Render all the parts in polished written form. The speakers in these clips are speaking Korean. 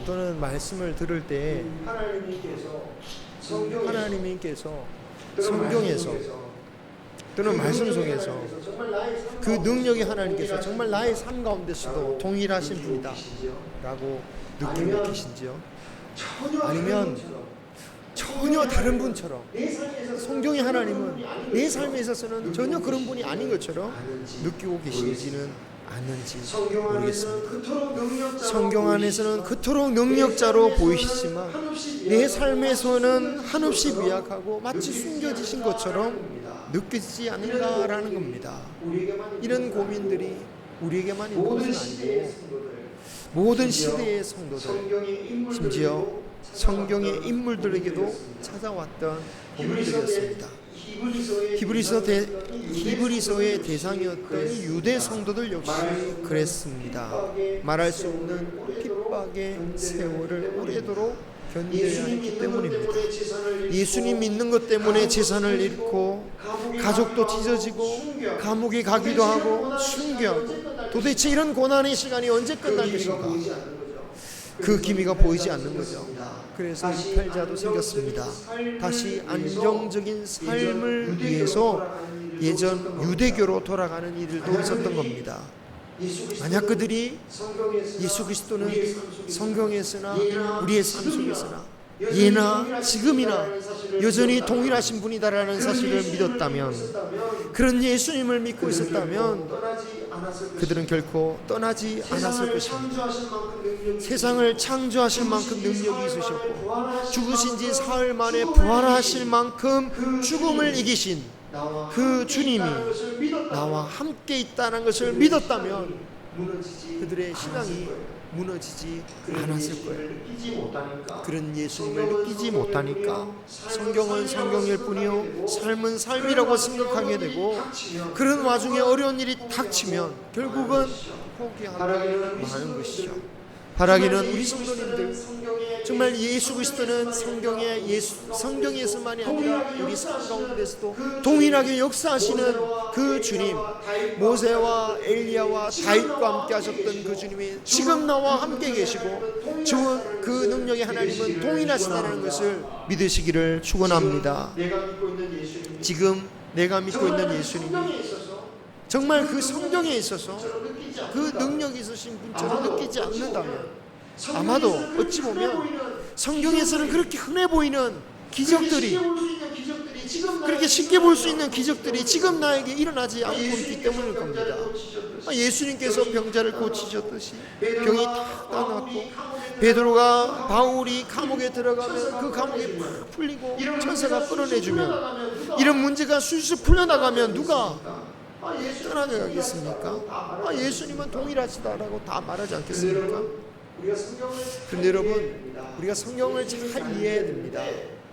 또는 말씀을 들을 때 하나님께서 성경에서 또는 말씀 속에서 그 능력이 하나님께서 정말 나의 삶 가운데서도 동일하신 분이다 라고 느끼고 계신지요? 아니면 전혀 다른 분처럼 성경의 하나님은 내 삶에 있어서는 전혀 그런 분이 아닌 것처럼 느끼고 계신지는 않는지 모르겠습니다. 성경 안에서는 그토록 능력자로 보이시지만 내 삶에서는 한없이 미약하고 마치 숨겨지신 것처럼 느껴지지 않는가라는 겁니다. 이런 고민들이 우리에게만 있는 것은 아니고 모든 시대의 성도들, 심지어 성경의 인물들에게도 찾아왔던 고민들이었습니다. 히브리서의 대상이었던 유대 성도들 역시 그랬습니다. 말할 수 없는 핍박의 세월을 오래도록 견뎌야 했기 때문입니다. 예수님 믿는 것 때문에 재산을 잃고 가족도 찢어지고 감옥에 가기도 하고 순교하고 도대체 이런 고난의 시간이 언제 끝날 것인가? 그 기미가 보이지 않는 거죠. 그래서 이탈자도 생겼습니다. 다시 안정적인 삶을 위해서 예전 유대교로 돌아가는 일들도 있었던 겁니다. 만약 그들이 예수 그리스도는 성경에서나 우리의 삶 속에서나 예나 지금이나 여전히 동일하신 분이다라는 사실을 믿었다면, 그런 예수님을 믿고 있었다면 그들은 결코 떠나지 않았을 것입니다. 세상을 창조하실 만큼 능력이 있으셨고 죽으신 지 사흘 만에 부활하실 만큼 죽음을 이기신 그 주님이 나와 함께 있다는 것을 믿었다면 그들의 신앙이 무너지지 않았을 거예요. 그런 예수님을 느끼지 못하니까 성경은 성경일 뿐이요 삶은 삶이라고 생각하게 되고, 그런 와중에 어려운 일이 닥치면 결국은 포기하고 마는 것이죠. 바라기는 우리 성도님들 정말 예수 그리스도는 성경에서만이 아니라 우리 삶 가운데서도 동일하게 역사하시는 그 주님, 모세와 엘리야와 다윗과 함께 하셨던 그 주님이 지금 나와 함께 계시고 그 능력의 하나님은 동일하시다는 것을 믿으시기를 축원합니다. 지금 내가 믿고 있는 예수님이 정말 그 성경에 있어서 그 능력이 있으신 분처럼 느끼지 않는다면, 아마도 어찌 보면 성경에서는 그렇게 흔해 보이는 기적들이, 그렇게 쉽게 볼 수 있는 기적들이 지금 나에게 일어나지 않고 있기 때문일 겁니다. 예수님께서 병자를 고치셨듯이 병이 다 나았고, 베드로가 바울이 감옥에 들어가면 그 감옥이 팍 풀리고 천사가 끌어내주면, 이런 문제가 술술 풀려나가면 누가 떠나게 가겠습니까? 예수님은 동일하시다라고 다 말하지 않겠습니까? 그런데 여러분, 우리가 성경을 잘 이해해야 됩니다.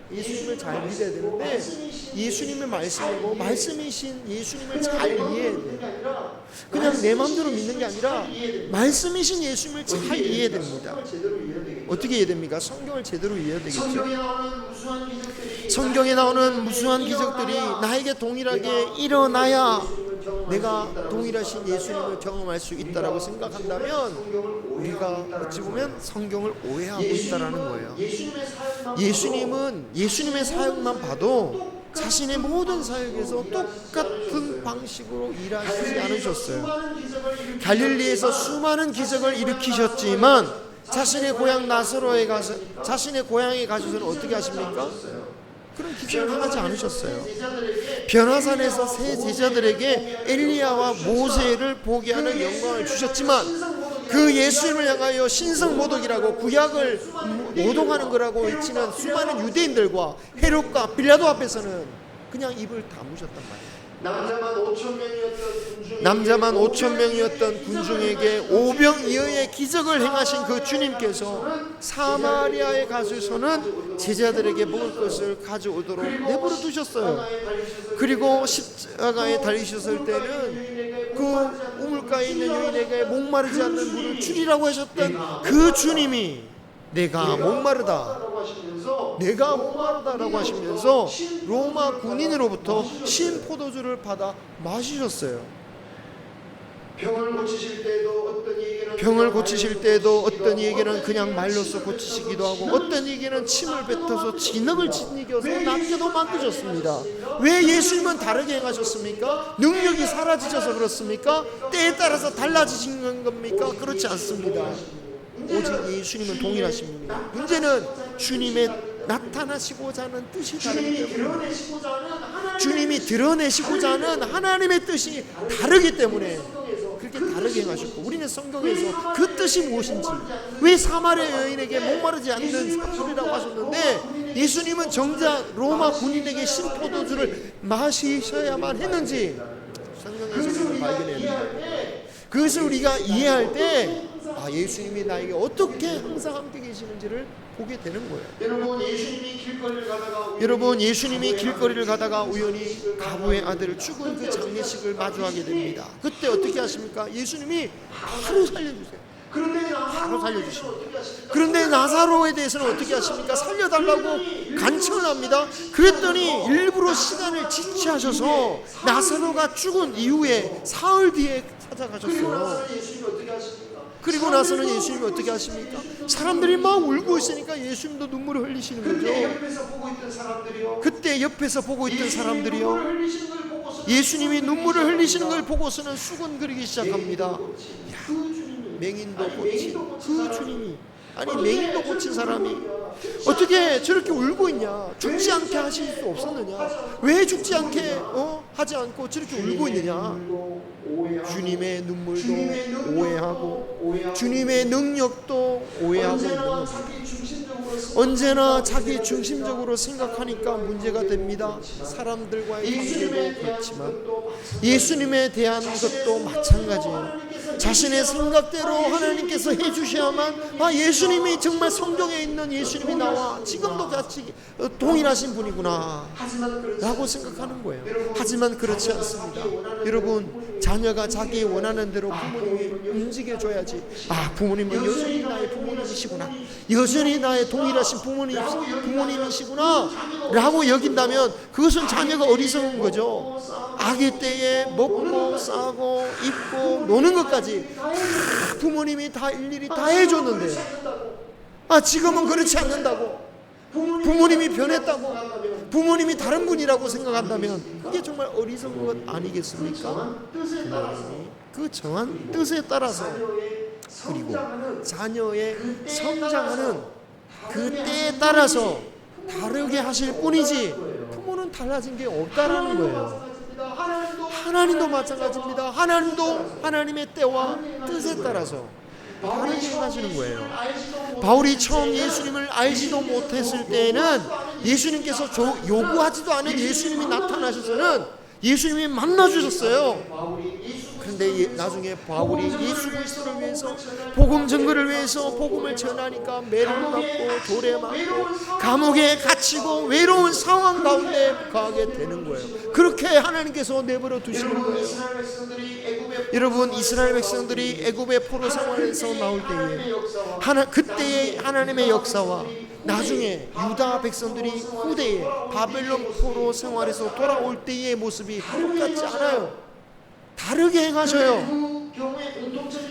예수님을 잘 믿어야 되는데 예수님의 말씀이고 말씀이신 예수님을 잘 이해해야 돼요. 그냥 내 마음대로 믿는 게 아니라 말씀이신 예수님을 잘 이해해야 됩니다. 어떻게 이해됩니까? 성경을 제대로 이해해야 되겠죠. 성경에 나오는 무수한 기적들이 나에게 동일하게 일어나야 내가 동일하신 예수님을 경험할 수 있다라고 생각한다면 우리가 어찌 보면 성경을 오해하고 있다라는 거예요. 예수님은 예수님의 사역만 봐도 자신의 모든 사역에서 똑같은 방식으로 일하시지 않으셨어요. 갈릴리에서 수많은 기적을 일으키셨지만 자신의 고향 나사로에 가서, 자신의 고향에 가셔서는 어떻게 하십니까? 그런 기적을 행하지 않으셨어요. 변화산에서 세 제자들에게 엘리야와 모세를 보게 하는 영광을 주셨지만 그 예수님을 향하여 신성모독이라고 구약을 모독하는 거라고 외치는 수많은 유대인들과 헤롯과 빌라도 앞에서는 그냥 입을 다무셨단 말이에요. 남자만 5천 명이었던 군중에게 오병이어의 기적을 행하신 그 주님께서 사마리아에 가셔서는 제자들에게 먹을 것을 가져오도록 내버려 두셨어요. 그리고 십자가에 달리셨을 때는 그 우물가에 있는 여인에게 목마르지 않는 물을 주리라고 하셨던 그 주님이 내가 목마르다라고 하시면서 로마 군인으로부터 신 포도주를 받아 마시셨어요. 병을 고치실 때에도 어떤 이에게는 그냥 말로써 고치시기도 하고 어떤 이에게는 침을 뱉어서 진흙을 짓이겨서 남겨도 만드셨습니다. 왜 예수님은 다르게 행하셨습니까? 능력이 사라지셔서 그렇습니까? 때에 따라서 달라지신 겁니까? 그렇지 않습니다. 오직 예수님은 동일하신 분입니다. 문제는 주님의 나타나시고자 하는 뜻이 다르기 때문에, 주님이 드러내시고자 하는 하나님의 뜻이 다르기 때문에 그렇게 다르게 행하셨고, 우리는 성경에서 그 뜻이 무엇인지, 왜 사마리아 여인에게 목마르지 않는 산물이라고 하셨는데 예수님은 정작 로마 군인에게 신포도주를 마시셔야만 했는지 성경에서 우리는 발견해야 됩니다. 그것을 우리가 이해할 때 예수님이 나에게 어떻게 항상 함께 계시는지를 보게 되는 거예요. 여러분, 예수님이 길거리를 가다가 우연히 가부의 아들 죽은 그 장례식을 마주하게 됩니다. 그때 어떻게 하십니까? 예수님이 바로 살려주세요. 바로 살려주십니다. 그런데 나사로에 대해서는 어떻게 하십니까? 살려달라고 간청을 합니다. 그랬더니 일부러 시간을 지체하셔서 나사로가 죽은 이후에 사흘 뒤에 찾아가셨어요. 그리고 나서는 예수님이 어떻게 하십니까? 사람들이 막 울고 있으니까 예수님도 눈물을 흘리시는 거죠. 그때 옆에서 보고 있던 사람들이요, 예수님이 눈물을 흘리시는 걸 보고서는 수군거리기 시작합니다. 맹인도 고친 그 주님이, 아니 맹인도 고친 사람이 어떻게 저렇게 울고 있냐? 죽지 않게 하실 수 없었느냐? 왜 죽지 않게 하지 않고 저렇게 울고 있느냐? 주님의 눈물도 오해하고 주님의 능력도 오해하고 있는 겁니다. 언제나 자기 중심적으로 생각하니까 문제가 됩니다. 사람들과의 관계도 그렇지만 예수님에 대한 것도 마찬가지예요. 자신의 생각대로 하나님께서 해주셔야만, 예수님이 정말 성경에 있는 예수님이 나와 지금도 같이 동일하신 분이구나 라고 생각하는 거예요. 하지만 그렇지 않습니다. 여러분, 자녀가 자기 원하는 대로 부모님이 움직여줘야지, 부모님은 여전히 나의 부모님이시구나, 여전히 나의 동일하신 부모님이시구나 라고 여긴다면 그것은 자녀가 어리석은 거죠. 아기 때에 먹고 싸고 입고 노는 것까지 부모님이 다 일일이 다 해줬는데 지금은 그렇지 않는다고, 부모님이 변했다고, 부모님이 다른 분이라고 생각한다면 그게 정말 어리석은 것 아니겠습니까? 부모님이 그 정한 뜻에 따라서, 그리고 자녀의 성장하는 그 때에 따라서 다르게 하실 뿐이지 부모는 달라진 게 없다라는 거예요. 하나님도 마찬가지입니다. 하나님도 하나님의 때와 뜻에 따라서 다르게 하시는 거예요. 바울이 처음 예수님을 알지도 못했을 때에는 예수님께서 요구하지도 않은 예수님이 나타나셔서는 예수님이 만나주셨어요. 그런데 나중에 바울이 예수 그리스도를 위해서, 복음 증거를 위해서 복음을 전하니까 매를 맞고 돌에 맞고 감옥에 갇히고 외로운 상황 가운데 가게 되는 거예요. 그렇게 하나님께서 내버려 두시는 거예요. 여러분, 이스라엘 백성들이 애굽의 포로 생활에서 나올 때에 그때의 하나님의 역사와 나중에 유다 백성들이 후대에 바벨론 포로 생활에서 돌아올 때의 모습이 똑같지 않아요. 다르게 행하셔요.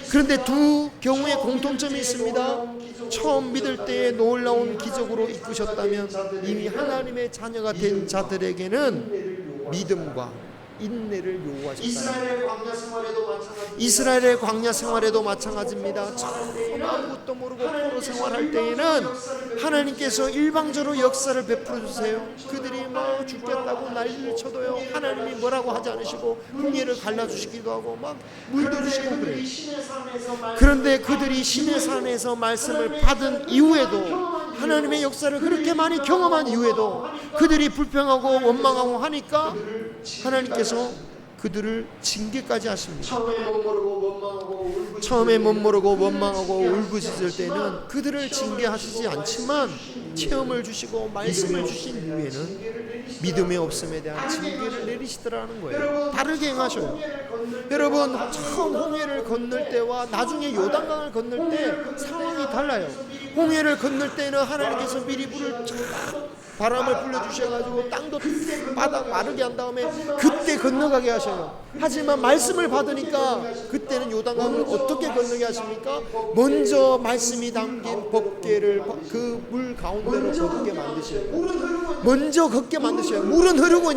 그런데 두 경우의 공통점이 있습니다. 처음 믿을 때에 놀라운 기적으로 이끄셨다면 이미 하나님의 자녀가 된 자들에게는 믿음과 인내를 요구하셨다. 이스라엘의 광야 생활에도 마찬가지입니다. 처음 아무것도 모르고 포로 생활할 때에는 하나님께서 일방적으로 역사를 베풀어 주세요. 그들이 막 죽겠다고 난리를 쳐도요, 하나님이 뭐라고 하지 않으시고 홍해를 갈라주시기도 하고 막 물도 주시고 그래요. 그런데 그들이 시내산에서 말씀을 받은 이후에도, 하나님의 역사를 그렇게 많이 경험한 이후에도 그들이 불평하고 원망하고 하니까 하나님께서 그들을 징계까지 하십니다. 처음에 못 모르고 원망하고 울부짖을 때는 그들을 징계하시지 않지만 체험을 주시고 말씀을 주신 이후에는 믿음의 없음에 대한 징계를 내리시더라는 거예요. 다르게 행하셔요. 여러분, 처음 홍해를 건널 때와 나중에 요단강을 건널 때 상황이 달라요. 홍해를 건널 때는 하나님께서 미리 불을 쫙 바람을 불러주셔가지고 땅도 바닥 마르게 한 다음에 그때 건너가게 하셔요. 하지만 말씀을 받으니까 그때는 요단강을 어떻게 건너게 하십니까? 먼저 말씀이 담긴 법궤를 그 물 가운데로 걷게 만드시는, 먼저 걷게 만드셔요. 물은 흐르고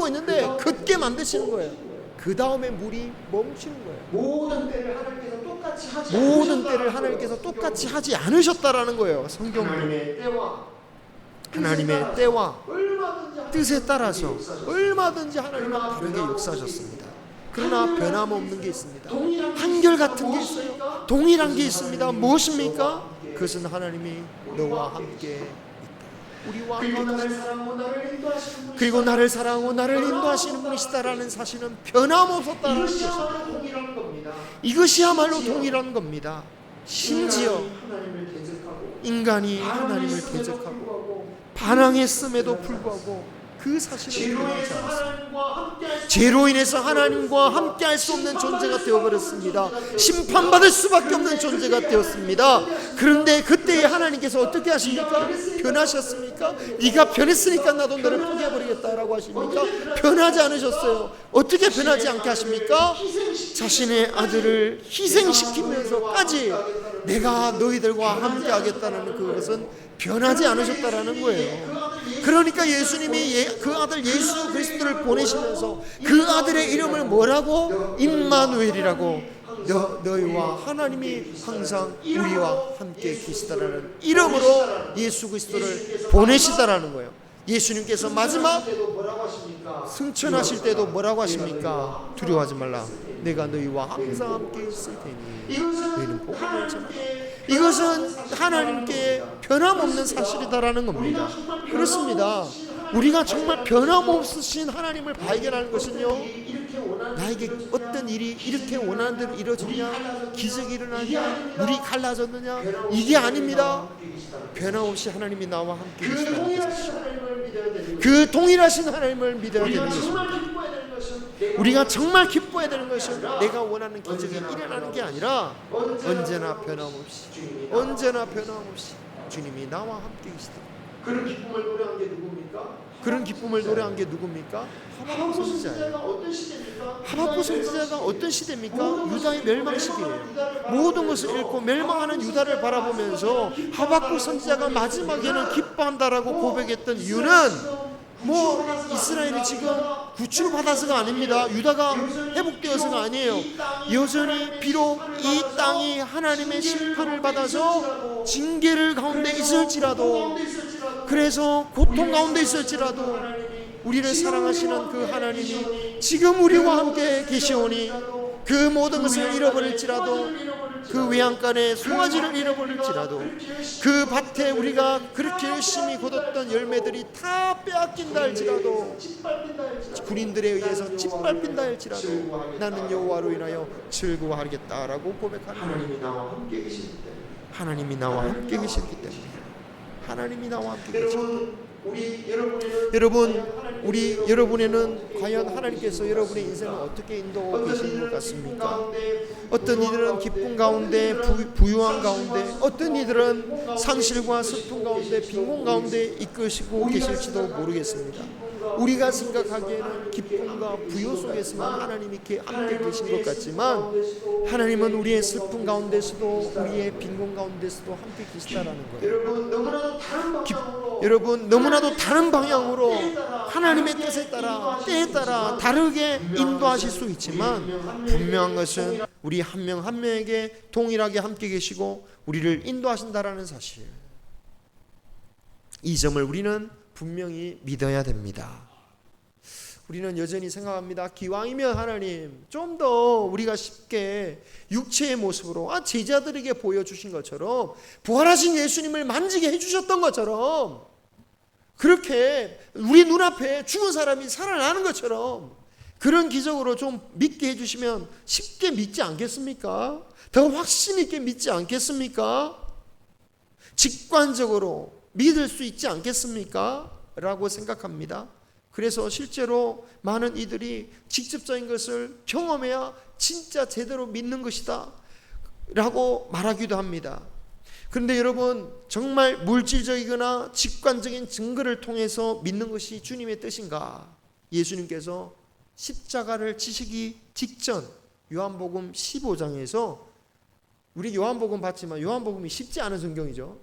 있는데 걷게 만드시는 거예요. 그 다음에 물이 멈추는 거예요. 모든 때를 하나님께서 똑같이 하지 않으셨다라는 거예요. 성경은 하나님의 때와 뜻에 따라서 얼마든지 하나님은 다르게 역사하셨습니다. 그러나 변함없는 게 있습니다. 한결같은 게 있어요. 동일한 게 있습니다. 무엇입니까? 그것은 하나님이 너와 함께 있다. 우리와 그리고 나를 사랑하고 나를 인도하시는 분이시다라는 사실은 변함없었다는 것입니다. 이것이야말로 동일한 겁니다. 심지어 인간이 하나님을 대적하고 반항했음에도 불구하고 그 사실을 변하지 않았습니다. 죄로 인해서 하나님과 함께 할 수 없는 존재가 되어버렸습니다. 심판받을 수밖에 없는 존재가 되었습니다. 그런데 그때 하나님께서 어떻게 하십니까? 변하셨습니까? 네가 변했으니까 나도 너를 포기해버리겠다라고 하십니까? 변하지 않으셨어요. 어떻게 변하지 않게 하십니까? 자신의 아들을 희생시키면서까지 내가 너희들과 함께 하겠다는 그것은 변하지 않으셨다라는 거예요. 그러니까 예수님이 그 아들 예수 그리스도를 보내시면서 그 아들의 이름을 뭐라고? 임마누엘이라고, 너희와 하나님이 항상 우리와 함께 계시다라는 이름으로 예수 그리스도를 보내시다라는 거예요. 예수님께서 마지막 승천하실 때도 뭐라고 하십니까? 두려워하지 말라. 내가 너희와 항상 함께 있을 테니 너희는 복음을 전하라. 이것은 하나님께 변함없는 사실이다라는 겁니다. 그렇습니다. 우리가 정말 변함없으신 하나님을 발견하는 것은요, 나에게 어떤 일이 이렇게 원하는 대로 이루어지냐, 기적이 일어나냐, 물이 갈라졌느냐, 이게 아닙니다. 변함없이 하나님이 나와 함께 계시다는 것이죠. 그 동일하신 하나님을 믿어야 되는 것입니다. 우리가 정말 기뻐해야 되는 것은 내가 원하는 기적이 일어나는 게 아니라 언제나 변함없이 주님이 나와 함께 계시다. 그런 기쁨을 노래한 게 누굽니까? 하박국 선지자예요. 하박국 선지자가 어떤 시대입니까? 유다의 멸망 시기예요. 모든 것을 잃고 멸망하는 유다를 바라보면서 하박국 선지자가 마지막에는 기뻐한다라고 고백했던 이유는 이스라엘이 지금 구출받아서가 아닙니다. 유다가 회복되어서가 아니에요. 여전히 비록 이 땅이 하나님의 심판을 받아서 징계를 가운데 있을지라도, 그래서 고통 가운데 있을지라도 우리를 사랑하시는 그 하나님이 지금 우리와 함께 계시오니 그 모든 것을 잃어버릴지라도, 그 외양간에 송아지를 잃어버릴지라도, 그 밭에 우리가 그렇게 열심히 거뒀던 열매들이 다 빼앗긴다 할지라도, 군인들에 의해서 짓밟힌다 할지라도 나는 여호와로 인하여 즐거워하겠다라고 고백하는 하나님이 나와 함께 계시기 때문에, 하나님이 나와 함께 계시기 때문에, 하나님이 나와 함께 계시기 때문에. 여러분에는 과연 하나님께서 여러분의 인생을 어떻게 인도하고 계시는 것 같습니까? 어떤 이들은 기쁨 가운데, 부유한 가운데, 어떤 이들은 상실과 슬픔 가운데, 빈곤 가운데 이끄시고 계실지도 모르겠습니다. 우리가 생각하기에는 기쁨과 부유 속에서만 하나님이 이렇게 함께 계신 것 같지만, 하나님은 우리의 슬픔 가운데서도, 우리의 빈곤 가운데서도 함께 계시다라는 거예요. 여러분, 너무나도 다른 방향으로 하나님의 뜻에 따라, 때에 따라 다르게 인도하실 수 있지만, 분명한 것은 우리 한 명 한 명에게 동일하게 함께 계시고 우리를 인도하신다라는 사실, 이 점을 우리는 분명히 믿어야 됩니다. 우리는 여전히 생각합니다. 기왕이면 하나님 좀 더 우리가 쉽게 육체의 모습으로 제자들에게 보여주신 것처럼, 부활하신 예수님을 만지게 해주셨던 것처럼, 그렇게 우리 눈앞에 죽은 사람이 살아나는 것처럼 그런 기적으로 좀 믿게 해주시면 쉽게 믿지 않겠습니까? 더 확신 있게 믿지 않겠습니까? 직관적으로 믿을 수 있지 않겠습니까? 라고 생각합니다. 그래서 실제로 많은 이들이 직접적인 것을 경험해야 진짜 제대로 믿는 것이다 라고 말하기도 합니다. 그런데 여러분, 정말 물질적이거나 직관적인 증거를 통해서 믿는 것이 주님의 뜻인가? 예수님께서 십자가를 지시기 직전 요한복음 15장에서, 우리 요한복음 봤지만 요한복음이 쉽지 않은 성경이죠.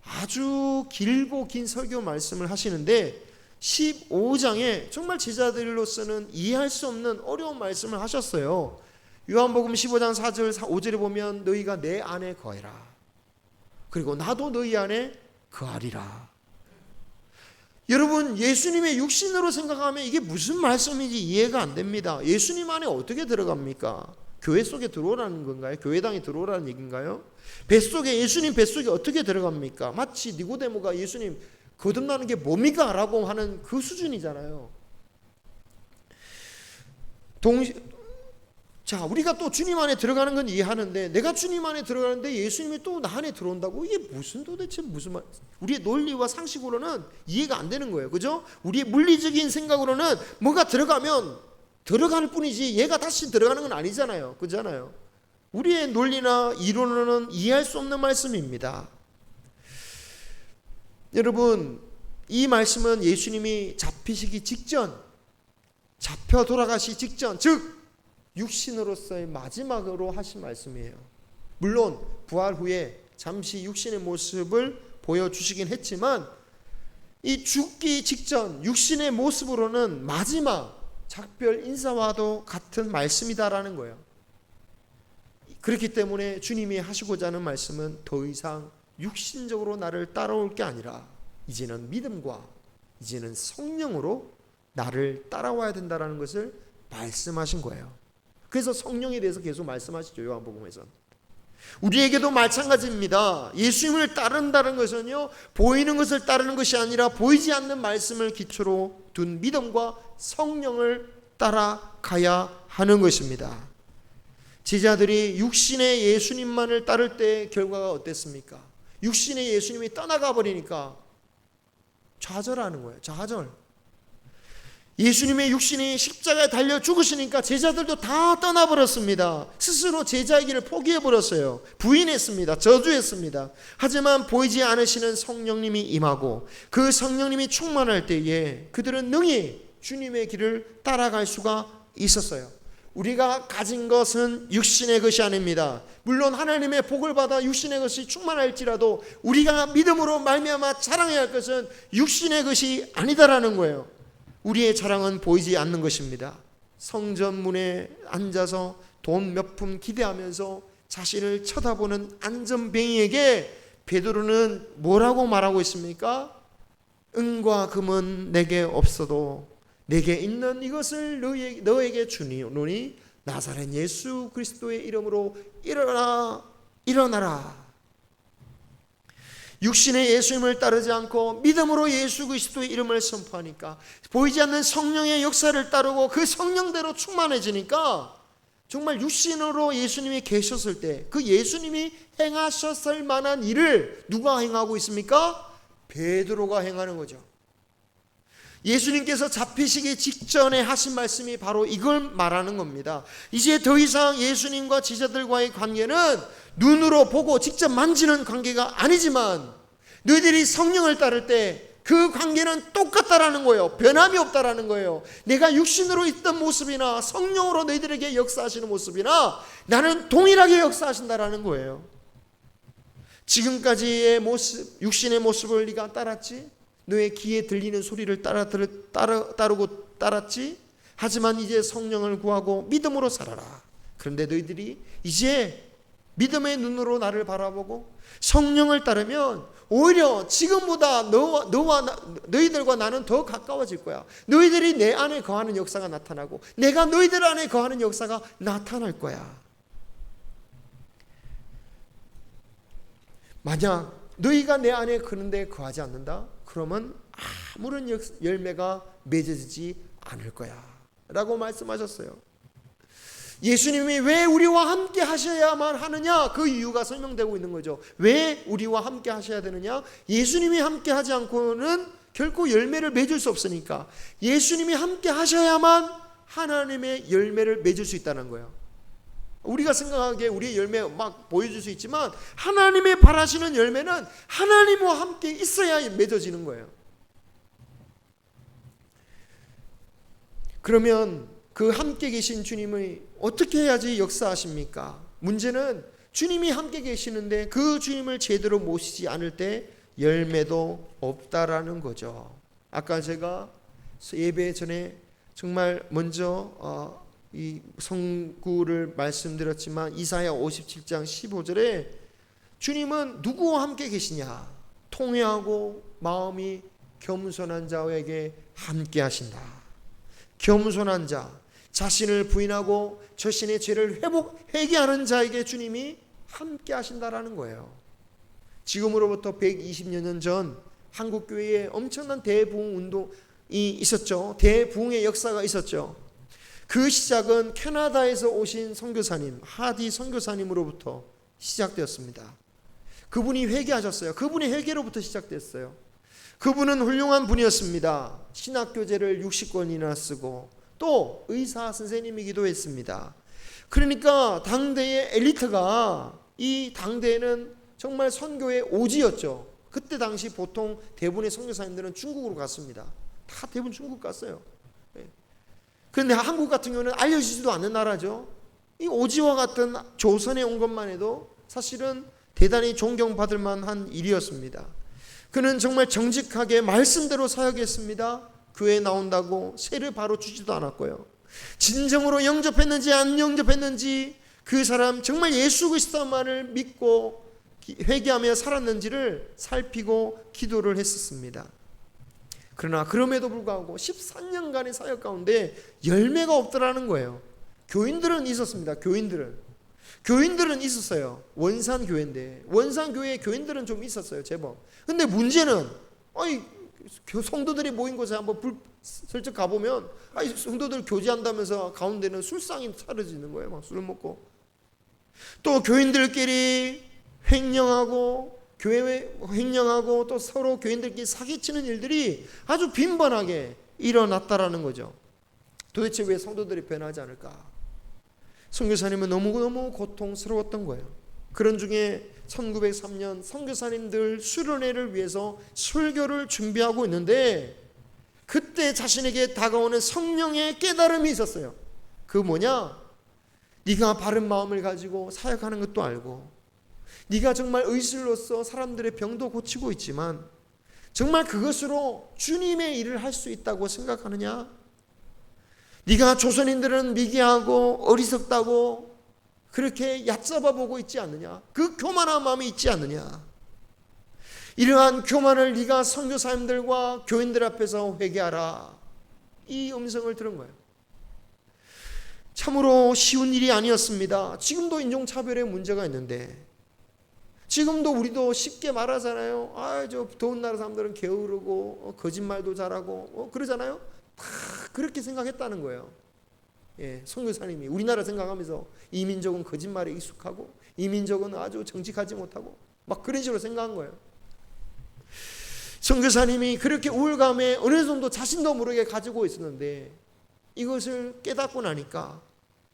아주 길고 긴 설교 말씀을 하시는데 15장에 정말 제자들로서는 이해할 수 없는 어려운 말씀을 하셨어요. 요한복음 15장 4절 5절에 보면 너희가 내 안에 거해라, 그리고 나도 너희 안에 거하리라. 여러분, 예수님의 육신으로 생각하면 이게 무슨 말씀인지 이해가 안 됩니다. 예수님 안에 어떻게 들어갑니까? 교회 속에 들어오라는 건가요? 교회당에 들어오라는 얘기인가요? 뱃속에, 예수님 뱃속에 어떻게 들어갑니까? 마치 니고데모가 예수님 거듭나는 게 뭡니까? 라고 하는 그 수준이잖아요. 자, 우리가 또 주님 안에 들어가는 건 이해하는데, 내가 주님 안에 들어가는데 예수님이 또 나 안에 들어온다고? 이게 도대체 무슨 말? 우리의 논리와 상식으로는 이해가 안 되는 거예요. 그죠? 우리의 물리적인 생각으로는 뭐가 들어가면 들어갈 뿐이지 얘가 다시 들어가는 건 아니잖아요. 그렇잖아요. 우리의 논리나 이론으로는 이해할 수 없는 말씀입니다. 여러분, 이 말씀은 예수님이 잡히시기 직전, 잡혀 돌아가시 직전, 즉 육신으로서의 마지막으로 하신 말씀이에요. 물론 부활 후에 잠시 육신의 모습을 보여주시긴 했지만 이 죽기 직전 육신의 모습으로는 마지막 작별 인사와도 같은 말씀이다라는 거예요. 그렇기 때문에 주님이 하시고자 하는 말씀은 더 이상 육신적으로 나를 따라올 게 아니라 이제는 믿음과 이제는 성령으로 나를 따라와야 된다는 것을 말씀하신 거예요. 그래서 성령에 대해서 계속 말씀하시죠. 요한복음에서는. 우리에게도 마찬가지입니다. 예수님을 따른다는 것은요, 보이는 것을 따르는 것이 아니라 보이지 않는 말씀을 기초로 둔 믿음과 성령을 따라가야 하는 것입니다. 제자들이 육신의 예수님만을 따를 때 결과가 어땠습니까? 육신의 예수님이 떠나가 버리니까 좌절하는 거예요. 좌절. 예수님의 육신이 십자가에 달려 죽으시니까 제자들도 다 떠나버렸습니다. 스스로 제자의 길을 포기해버렸어요. 부인했습니다. 저주했습니다. 하지만 보이지 않으시는 성령님이 임하고 그 성령님이 충만할 때에 그들은 능히 주님의 길을 따라갈 수가 있었어요. 우리가 가진 것은 육신의 것이 아닙니다. 물론 하나님의 복을 받아 육신의 것이 충만할지라도 우리가 믿음으로 말미암아 자랑해야 할 것은 육신의 것이 아니다라는 거예요. 우리의 자랑은 보이지 않는 것입니다. 성전문에 앉아서 돈 몇 푼 기대하면서 자신을 쳐다보는 안전뱅이에게 베드로는 뭐라고 말하고 있습니까? 은과 금은 내게 없어도 내게 있는 이것을 너에게 주노니 나사렛 예수 그리스도의 이름으로 일어나라. 육신의 예수님을 따르지 않고 믿음으로 예수 그리스도의 이름을 선포하니까 보이지 않는 성령의 역사를 따르고 그 성령대로 충만해지니까 정말 육신으로 예수님이 계셨을 때 그 예수님이 행하셨을 만한 일을 누가 행하고 있습니까? 베드로가 행하는 거죠. 예수님께서 잡히시기 직전에 하신 말씀이 바로 이걸 말하는 겁니다. 이제 더 이상 예수님과 제자들과의 관계는 눈으로 보고 직접 만지는 관계가 아니지만 너희들이 성령을 따를 때 그 관계는 똑같다라는 거예요. 변함이 없다라는 거예요. 내가 육신으로 있던 모습이나 성령으로 너희들에게 역사하시는 모습이나 나는 동일하게 역사하신다라는 거예요. 지금까지의 모습, 육신의 모습을 네가 따랐지? 너의 귀에 들리는 소리를 따르고 따랐지? 하지만 이제 성령을 구하고 믿음으로 살아라. 그런데 너희들이 이제 믿음의 눈으로 나를 바라보고 성령을 따르면 오히려 지금보다 너희들과 나는 더 가까워질 거야. 너희들이 내 안에 거하는 역사가 나타나고 내가 너희들 안에 거하는 역사가 나타날 거야. 만약 너희가 내 안에 그런데 거하지 않는다? 그러면 아무런 열매가 맺어지지 않을 거야 라고 말씀하셨어요. 예수님이 왜 우리와 함께 하셔야만 하느냐? 그 이유가 설명되고 있는 거죠. 왜 우리와 함께 하셔야 되느냐? 예수님이 함께 하지 않고는 결코 열매를 맺을 수 없으니까 예수님이 함께 하셔야만 하나님의 열매를 맺을 수 있다는 거예요. 우리가 생각하기에 우리의 열매 막 보여줄 수 있지만 하나님의 바라시는 열매는 하나님과 함께 있어야 맺어지는 거예요. 그러면 그 함께 계신 주님이 어떻게 해야지 역사하십니까? 문제는 주님이 함께 계시는데 그 주님을 제대로 모시지 않을 때 열매도 없다라는 거죠. 아까 제가 예배 전에 정말 먼저 이 성구를 말씀드렸지만 이사야 57장 15절에 주님은 누구와 함께 계시냐? 통회하고 마음이 겸손한 자에게 함께 하신다. 겸손한 자, 자신을 부인하고 자신의 죄를 회개하는 자에게 주님이 함께 하신다라는 거예요. 지금으로부터 120여 년 전 한국교회에 엄청난 대부흥 운동이 있었죠. 대부흥의 역사가 있었죠. 그 시작은 캐나다에서 오신 선교사님, 하디 선교사님으로부터 시작되었습니다. 그분이 회개하셨어요. 그분의 회개로부터 시작됐어요. 그분은 훌륭한 분이었습니다. 신학교재를 60권이나 쓰고 또 의사 선생님이기도 했습니다. 그러니까 당대의 엘리트가 이 당대에는 정말 선교의 오지였죠. 그때 당시 보통 대부분의 선교사님들은 중국으로 갔습니다. 다 대부분 중국 갔어요. 그런데 한국 같은 경우는 알려지지도 않는 나라죠. 이 오지와 같은 조선에 온 것만 해도 사실은 대단히 존경받을 만한 일이었습니다. 그는 정말 정직하게 말씀대로 사역했습니다. 교회에 나온다고 세를 바로 주지도 않았고요. 진정으로 영접했는지 안 영접했는지 그 사람 정말 예수 그리스도만을 믿고 회개하며 살았는지를 살피고 기도를 했었습니다. 그러나 그럼에도 불구하고 13년간의 사역 가운데 열매가 없더라는 거예요. 교인들은 있었습니다. 교인들은 있었어요. 원산교회인데 원산교회에 교인들은 좀 있었어요. 제법. 근데 문제는 성도들이 모인 곳에 한번 슬쩍 가보면 성도들 교제한다면서 가운데는 술상이 차려지는 거예요. 막 술을 먹고. 또 교인들끼리 횡령하고 또 서로 교인들끼리 사기치는 일들이 아주 빈번하게 일어났다라는 거죠. 도대체 왜 성도들이 변하지 않을까? 선교사님은 너무너무 고통스러웠던 거예요. 그런 중에 1903년 선교사님들 수련회를 위해서 설교를 준비하고 있는데 그때 자신에게 다가오는 성령의 깨달음이 있었어요. 그 뭐냐? 네가 바른 마음을 가지고 사역하는 것도 알고 네가 정말 의술로서 사람들의 병도 고치고 있지만 정말 그것으로 주님의 일을 할 수 있다고 생각하느냐? 네가 조선인들은 미개하고 어리석다고 그렇게 얕잡아 보고 있지 않느냐? 그 교만한 마음이 있지 않느냐? 이러한 교만을 네가 선교사님들과 교인들 앞에서 회개하라. 이 음성을 들은 거예요. 참으로 쉬운 일이 아니었습니다. 지금도 인종차별의 문제가 있는데 지금도 우리도 쉽게 말하잖아요. 저 더운 나라 사람들은 게으르고 거짓말도 잘하고 그러잖아요. 다 그렇게 생각했다는 거예요. 선교사님이 우리나라 생각하면서 이 민족은 거짓말에 익숙하고 이 민족은 아주 정직하지 못하고 막 그런 식으로 생각한 거예요. 선교사님이 그렇게 우울감에 어느 정도 자신도 모르게 가지고 있었는데 이것을 깨닫고 나니까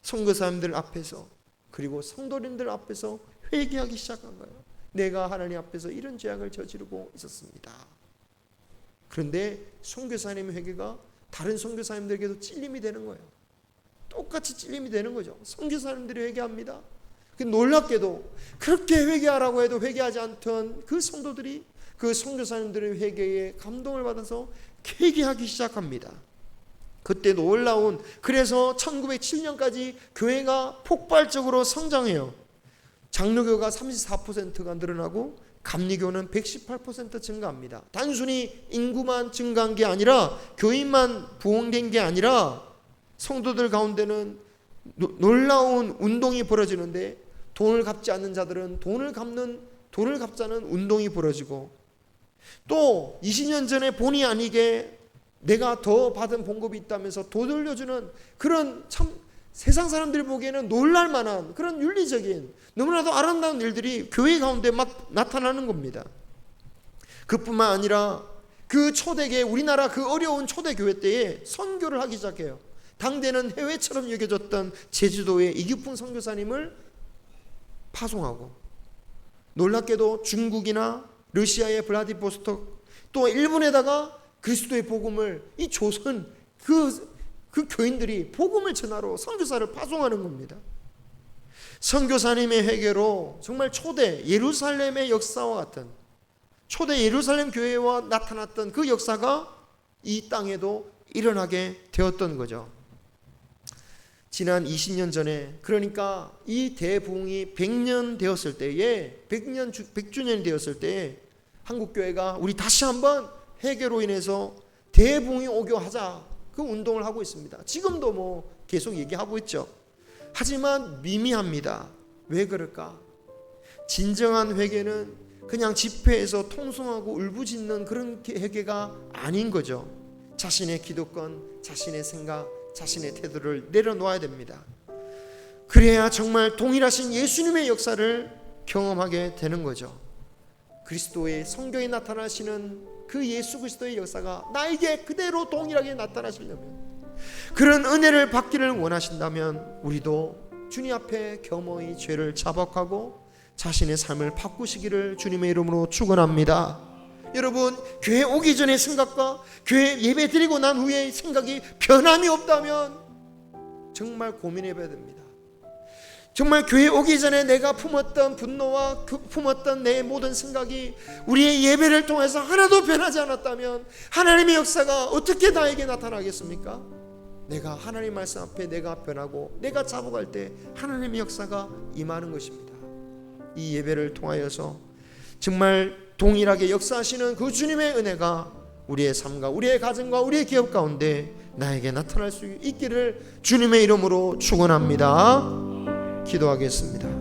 선교사님들 앞에서 그리고 성도님들 앞에서 회개하기 시작한 거예요. 내가 하나님 앞에서 이런 죄악을 저지르고 있었습니다. 그런데 선교사님의 회개가 다른 선교사님들에게도 찔림이 되는 거예요. 똑같이 찔림이 되는 거죠. 선교사님들이 회개합니다. 놀랍게도 그렇게 회개하라고 해도 회개하지 않던 그 성도들이 그 선교사님들의 회개에 감동을 받아서 회개하기 시작합니다. 그때 놀라운 그래서 1907년까지 교회가 폭발적으로 성장해요. 장로교가 34%가 늘어나고 감리교는 118% 증가합니다. 단순히 인구만 증가한 게 아니라 교인만 부흥된 게 아니라 성도들 가운데는 놀라운 운동이 벌어지는데 돈을 갚지 않는 자들은 돈을 갚자는 운동이 벌어지고 또 20년 전에 본의 아니게 내가 더 받은 봉급이 있다면서 돈 돌려주는 그런 참 세상 사람들이 보기에는 놀랄만한 그런 윤리적인 너무나도 아름다운 일들이 교회 가운데 막 나타나는 겁니다. 그뿐만 아니라 그 초대교회 우리나라 그 어려운 초대교회 때에 선교를 하기 시작해요. 당대는 해외처럼 여겨졌던 제주도의 이규풍 선교사님을 파송하고, 놀랍게도 중국이나 러시아의 블라디보스톡, 또 일본에다가 그리스도의 복음을, 이 조선 그 교인들이 복음을 전하러 선교사를 파송하는 겁니다. 선교사님의 회개로 정말 초대 예루살렘의 역사와 같은, 초대 예루살렘 교회와 나타났던 그 역사가 이 땅에도 일어나게 되었던 거죠. 지난 20년 전에, 그러니까 이 대부흥이 100년 되었을 때에, 100주년이 되었을 때에 한국교회가 우리 다시 한번 회개로 인해서 대부흥이 오게 하자, 그 운동을 하고 있습니다. 지금도 뭐 계속 얘기하고 있죠. 하지만 미미합니다. 왜 그럴까? 진정한 회개는 그냥 집회에서 통성하고 울부짖는 그런 회개가 아닌 거죠. 자신의 기도권, 자신의 생각, 자신의 태도를 내려놓아야 됩니다. 그래야 정말 동일하신 예수님의 역사를 경험하게 되는 거죠. 그리스도의 성경에 나타나시는 그 예수 그리스도의 역사가 나에게 그대로 동일하게 나타나시려면, 그런 은혜를 받기를 원하신다면 우리도 주님 앞에 겸허히 죄를 자복하고 자신의 삶을 바꾸시기를 주님의 이름으로 축원합니다. 여러분, 교회 오기 전의 생각과 교회 예배 드리고 난 후의 생각이 변함이 없다면 정말 고민해 봐야 됩니다. 정말 교회 오기 전에 내가 품었던 분노와 품었던 내 모든 생각이 우리의 예배를 통해서 하나도 변하지 않았다면 하나님의 역사가 어떻게 나에게 나타나겠습니까? 내가 하나님 말씀 앞에 내가 변하고 내가 자복할 때 하나님의 역사가 임하는 것입니다. 이 예배를 통하여서 정말 동일하게 역사하시는 그 주님의 은혜가 우리의 삶과 우리의 가정과 우리의 기업 가운데 나에게 나타날 수 있기를 주님의 이름으로 축원합니다. 기도하겠습니다.